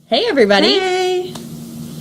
Hey, everybody. Hey.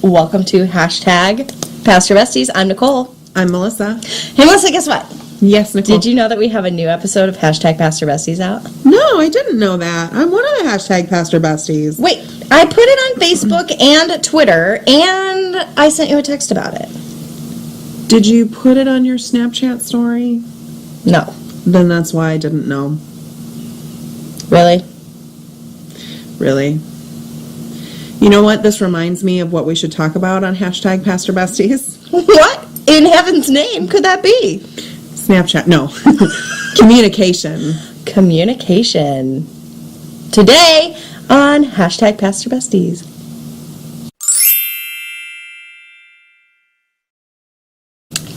Welcome to #PastorBesties. I'm Nicole. I'm Melissa. Hey, Melissa, guess what? Yes, Nicole. Did you know that we have a new episode of #PastorBesties out? No, I didn't know that. I'm one of the #PastorBesties. Wait, I put it on Facebook and Twitter, and I sent you a text about it. Did you put it on your Snapchat story? No. Then that's why I didn't know. Really? Really? You know what? This reminds me of what we should talk about on #PastorBesties. What in heaven's name could that be? Snapchat. No. Communication. Communication. Today on #PastorBesties.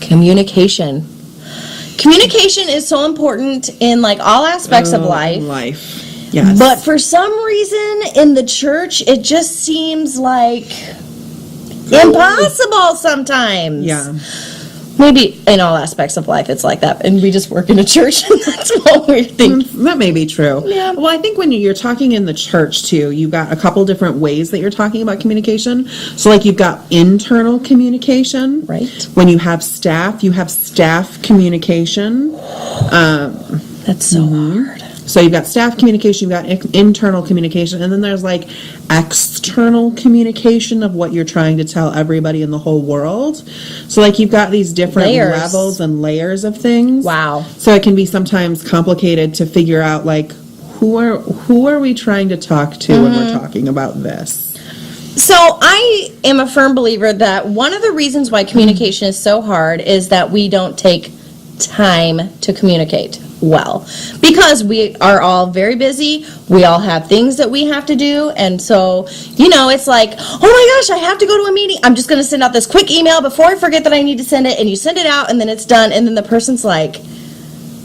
Communication. Communication is so important in like all aspects of life. Yes. But for some reason in the church, it just seems like impossible sometimes. Yeah. Maybe in all aspects of life it's like that, and we just work in a church, and that's what we're thinking. That may be true. Yeah. Well, I think when you're talking in the church, too, you've got a couple different ways that you're talking about communication. So, like, you've got internal communication. Right. When you have staff communication. That's so hard. So you've got staff communication, you've got internal communication, and then there's like external communication of what you're trying to tell everybody in the whole world. So like you've got these different levels and layers of things. Wow. So it can be sometimes complicated to figure out like who are we trying to talk to when we're talking about this. So I am a firm believer that one of the reasons why communication is so hard is that we don't take time to communicate well, because we are all very busy. We all have things that we have to do, and so it's like, oh my gosh, I have to go to a meeting, I'm just going to send out this quick email before I forget that I need to send it, and you send it out and then it's done, and then the person's like,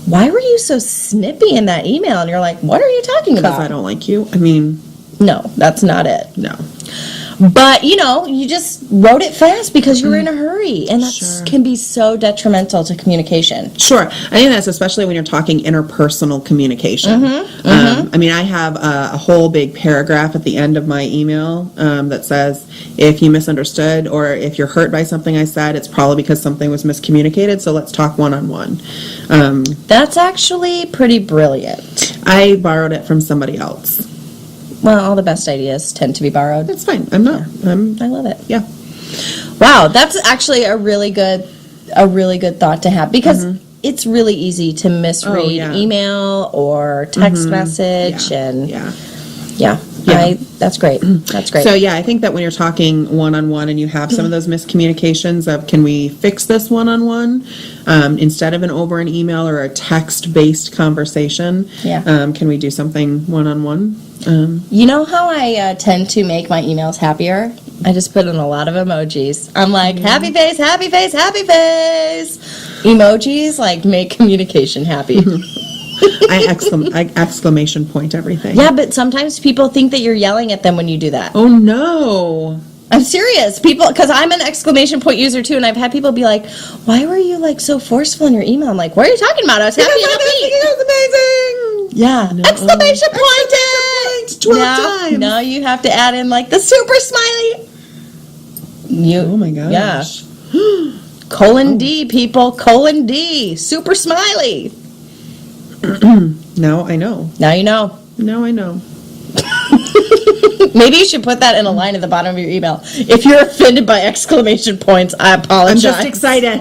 why were you so snippy in that email? And you're like, what are you talking about? Because I don't like you. I mean, no, that's not it. No. But, you just wrote it fast because you were in a hurry. And that can be so detrimental to communication. Sure. I think that's especially when you're talking interpersonal communication. I mean, I have a whole big paragraph at the end of my email that says, if you misunderstood or if you're hurt by something I said, it's probably because something was miscommunicated, so let's talk one-on-one. That's actually pretty brilliant. I borrowed it from somebody else. Well, all the best ideas tend to be borrowed. That's fine. I love it. Yeah. Wow, that's actually a really good thought to have, because it's really easy to misread email or text message that's great. That's great. So I think that when you're talking one-on-one and you have some of those miscommunications of, can we fix this one-on-one instead of over an email or a text-based conversation? Can we do something one-on-one? You know how I tend to make my emails happier? I just put in a lot of emojis. I'm like, happy face, happy face, happy face. Emojis like make communication happy. I exclamation point everything. Yeah, but sometimes people think that you're yelling at them when you do that. Oh no. I'm serious. People, because I'm an exclamation point user too, and I've had people be like, why were you like so forceful in your email? I'm like, what are you talking about? I was happy and upbeat. It was amazing. Yeah. No. Exclamation point 12 times. Now you have to add in like the super smiley. Oh my gosh. Yeah. Colon D, people. Colon D. Super smiley. Now I know. Now you know. Now I know. Maybe you should put that in a line at the bottom of your email. If you're offended by exclamation points, I apologize. I'm just excited.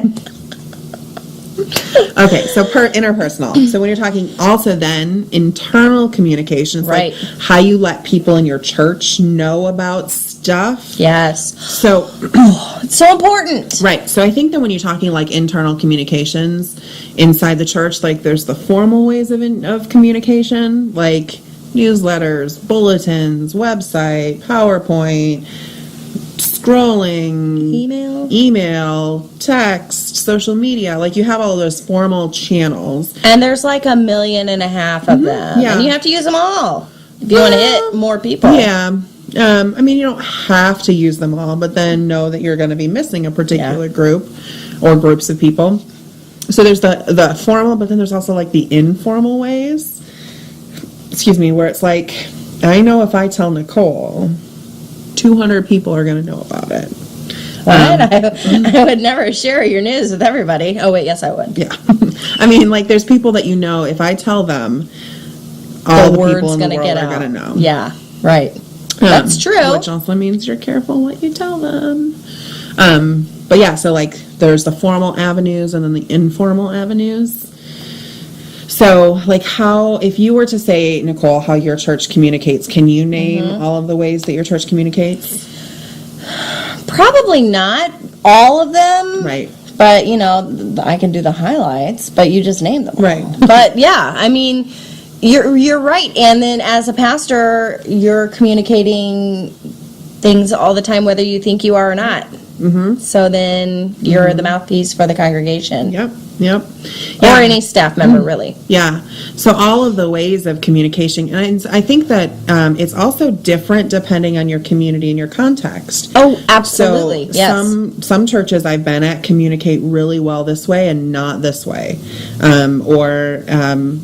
Okay, so interpersonal. So when you're talking also then internal communications, right, like how you let people in your church know about stuff. Yes. So it's so important. Right. So I think that when you're talking like internal communications inside the church, like there's the formal ways of communication, like newsletters, bulletins, website, PowerPoint, scrolling, email, text, social media. Like you have all those formal channels. And there's like 1.5 million of them. Yeah. And you have to use them all if you want to hit more people. Yeah. I mean, you don't have to use them all, but then know that you're going to be missing a particular group or groups of people. So there's the formal, but then there's also like the informal ways. Where it's like, I know if I tell Nicole 200 people are going to know about it. What? I would never share your news with everybody. Oh, wait, yes, I would. Yeah. I mean, like, there's people that you know, if I tell them, all the people in the world are going to know. Yeah, right. That's true. Which also means you're careful what you tell them. But yeah, so like there's the formal avenues and then the informal avenues. So like how, if you were to say, Nicole, how your church communicates, can you name all of the ways that your church communicates? Probably not all of them. Right. But, you know, I can do the highlights, but you just named them. Right. But yeah, I mean, you're right. And then as a pastor, you're communicating things all the time, whether you think you are or not. Mm-hmm. So then you're the mouthpiece for the congregation. Yep. Or any staff member, really. Yeah. So all of the ways of communication, and I think that it's also different depending on your community and your context. Oh, absolutely. So yes. some churches I've been at communicate really well this way and not this way.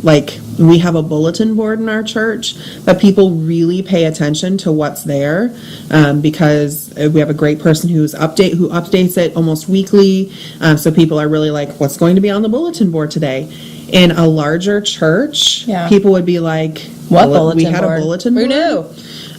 Like we have a bulletin board in our church, but people really pay attention to what's there because we have a great person who updates it almost weekly. So people are really like, what's going to be on the bulletin board today? In a larger church, people would be like, what bulletin board? We had a bulletin board. Who knew?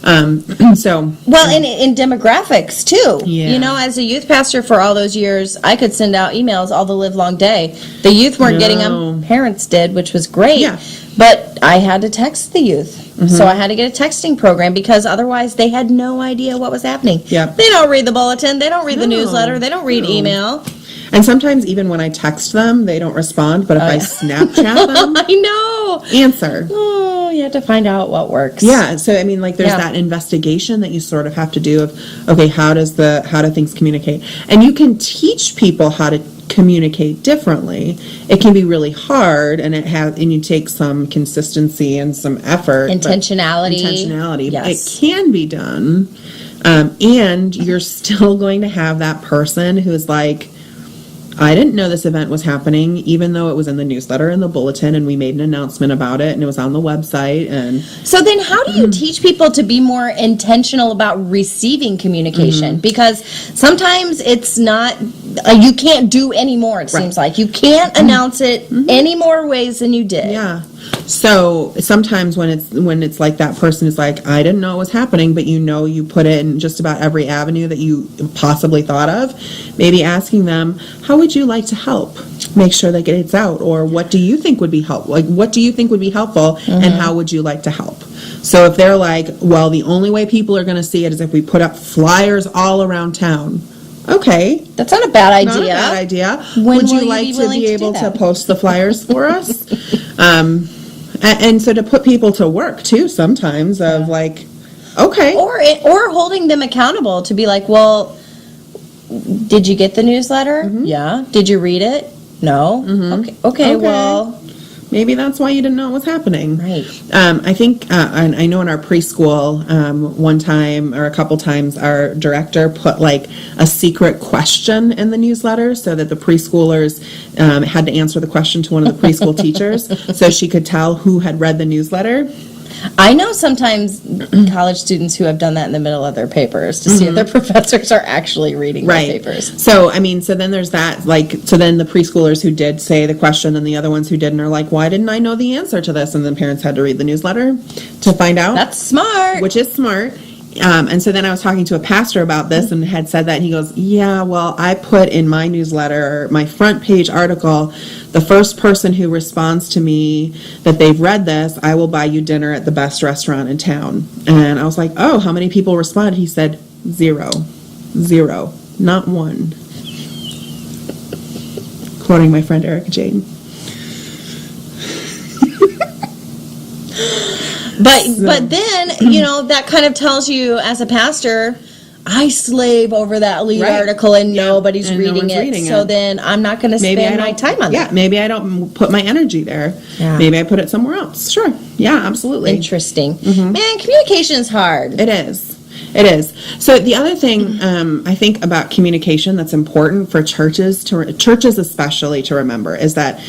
Well, in demographics too. Yeah. You know, as a youth pastor for all those years, I could send out emails all the live long day. The youth weren't getting them; parents did, which was great. Yeah. But I had to text the youth, so I had to get a texting program because otherwise they had no idea what was happening. Yep. They don't read the bulletin, they don't read the newsletter, they don't read email. And sometimes even when I text them, they don't respond. But if I Snapchat them, I know. Answer. Oh, you have to find out what works. Yeah. So I mean, like, there's that investigation that you sort of have to do of, okay, how do things communicate? And you can teach people how to communicate differently. It can be really hard, and you take some consistency and some effort, intentionality. Yes. It can be done, and you're still going to have that person who's like, I didn't know this event was happening, even though it was in the newsletter and the bulletin, and we made an announcement about it, and it was on the website. And so then how do you teach people to be more intentional about receiving communication? Because sometimes it's not, you can't do any more, it seems like. You can't announce it any more ways than you did. Yeah. So sometimes when it's like that person is like, I didn't know it was happening, but you put it in just about every avenue that you possibly thought of, maybe asking them, how would you like to help make sure that it's out? Or what do you think would be helpful? Like, what do you think would be helpful, and how would you like to help? So if they're like, well, the only way people are going to see it is if we put up flyers all around town. Okay. That's not a bad idea. Not a bad idea. Would you like to be able to post the flyers for us? And so to put people to work too sometimes of like, okay. Or holding them accountable to be like, well, did you get the newsletter? Yeah. Did you read it? No. Okay. Well, maybe that's why you didn't know what was happening. Right. I think, and I know in our preschool, one time or a couple times, our director put like a secret question in the newsletter so that the preschoolers had to answer the question to one of the preschool teachers so she could tell who had read the newsletter. I know sometimes college students who have done that in the middle of their papers to see if their professors are actually reading their papers. So, I mean, so then there's that, like, so then the preschoolers who did say the question and the other ones who didn't are like, why didn't I know the answer to this? And then parents had to read the newsletter to find out. That's smart. Which is smart. And so then I was talking to a pastor about this and had said that, and he goes, yeah, well, I put in my newsletter, my front page article, the first person who responds to me that they've read this, I will buy you dinner at the best restaurant in town. And I was like, oh, how many people responded? He said, 0, not one. Quoting my friend Erica Jane. But then, that kind of tells you as a pastor, I slave over that lead article and nobody's reading it. So then I'm not going to spend my time on that. Yeah, maybe I don't put my energy there. Yeah. Maybe I put it somewhere else. Sure. Yeah, absolutely. Interesting. Man, communication is hard. It is. So the other thing I think about communication that's important for churches especially to remember is that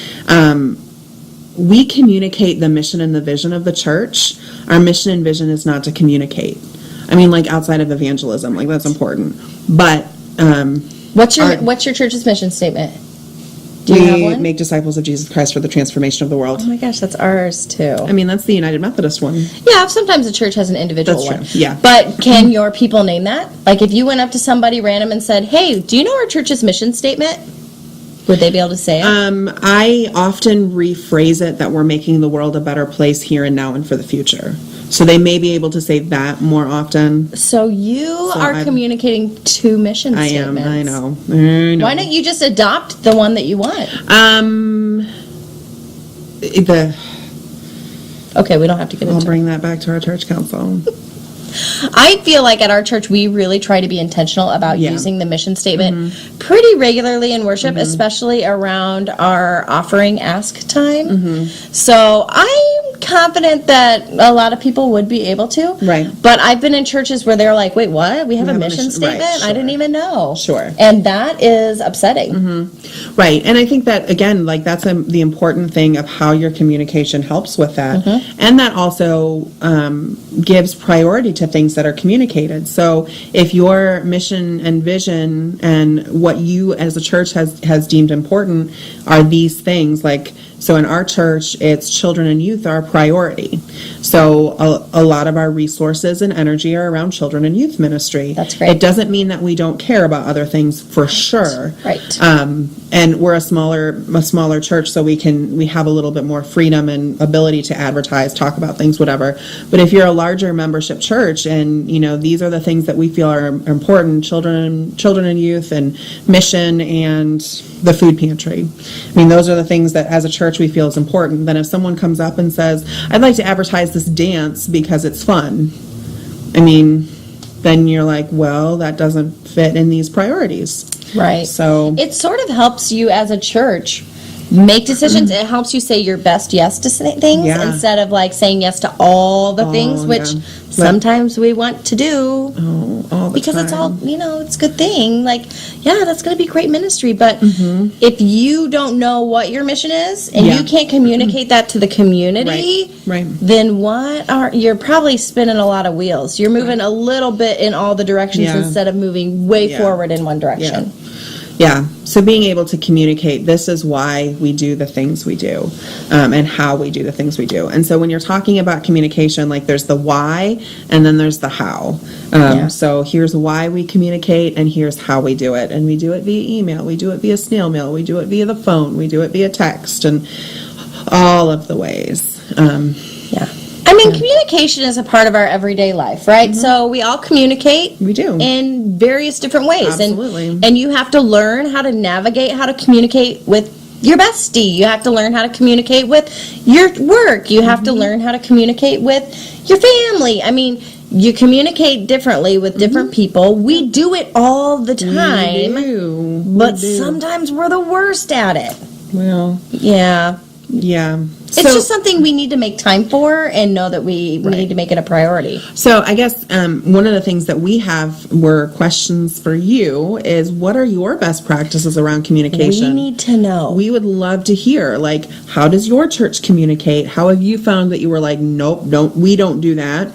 we communicate the mission and the vision of the church. Our mission and vision is not to communicate. I mean, like outside of evangelism, like that's important. But What's your church's mission statement? Do you have we one? make disciples of Jesus Christ for the transformation of the world. Oh my gosh, that's ours too. I mean, that's the United Methodist one. Yeah, sometimes a church has an individual That's one. true, yeah. But can your people name that? Like if you went up to somebody random and said, "Hey, do you know our church's mission statement?" Would they be able to say it? I often rephrase it that we're making the world a better place here and now and for the future. So they may be able to say that more often. So you are communicating two mission statements. I know. Why don't you just adopt the one that you want? Okay, we don't have to get into it. I'll bring that back to our church council. I feel like at our church, we really try to be intentional about using the mission statement pretty regularly in worship, especially around our offering ask time. So I'm confident that a lot of people would be able to. Right. But I've been in churches where they're like, wait, what? We have a mission statement? Right, sure. I didn't even know. Sure. And that is upsetting. Right. And I think that, again, like that's the important thing of how your communication helps with that. And that also gives priority to things that are communicated. So if your mission and vision and what you as a church has deemed important are these things, like, so in our church, it's children and youth are a priority. So a lot of our resources and energy are around children and youth ministry. That's great. It doesn't mean that we don't care about other things for sure. Right. And we're a smaller church, so we have a little bit more freedom and ability to advertise, talk about things, whatever. But if you're a larger membership church, and these are the things that we feel are important: children and youth, and mission, and the food pantry. I mean, those are the things that as a church we feel is important. Then if someone comes up and says, "I'd like to advertise this dance because it's fun," I mean, then you're like, well, that doesn't fit in these priorities. Right. So it sort of helps you as a church make decisions. It helps you say your best yes to things instead of like saying yes to all the things, which sometimes we want to do all the because time. it's all, it's a good thing. Like, yeah, that's going to be great ministry. But if you don't know what your mission is and you can't communicate that to the community, then you're probably spinning a lot of wheels. You're moving a little bit in all the directions instead of moving way forward in one direction. Yeah. So being able to communicate, this is why we do the things we do, and how we do the things we do. And so when you're talking about communication, like there's the why and then there's the how. So here's why we communicate and here's how we do it. And we do it via email, we do it via snail mail, we do it via the phone, we do it via text, and all of the ways. I mean, communication is a part of our everyday life, right? So we all communicate. We do. In various different ways. Absolutely. And you have to learn how to navigate, how to communicate with your bestie. You have to learn how to communicate with your work. You have to learn how to communicate with your family. I mean, you communicate differently with different people. We do it all the time. We do. But sometimes we're the worst at it. Well. Yeah. Yeah. It's just something we need to make time for and know that we need to make it a priority. So I guess one of the things that we have were questions for you is, what are your best practices around communication? We need to know. We would love to hear, like, how does your church communicate? How have you found that you were like, nope, we don't do that?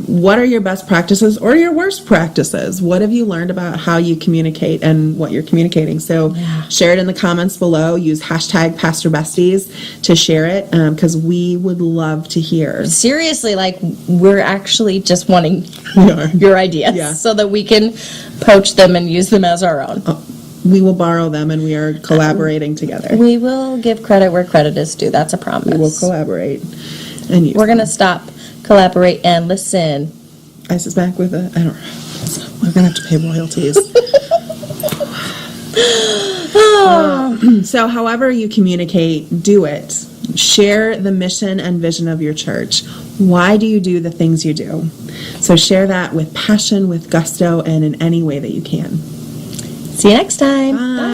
What are your best practices or your worst practices? What have you learned about how you communicate and what you're communicating? So share it in the comments below. Use hashtag PastorBesties to share it, because we would love to hear. Seriously, like, we're actually just wanting are. your ideas so that we can poach them and use them as our own. We will borrow them, and we are collaborating together. We will give credit where credit is due. That's a promise. We will collaborate. And use we're going to stop, collaborate, and listen. Ice is back with we're going to have to pay royalties. So however you communicate, do it. Share the mission and vision of your church. Why do you do the things you do? So share that with passion, with gusto, and in any way that you can. See you next time. Bye.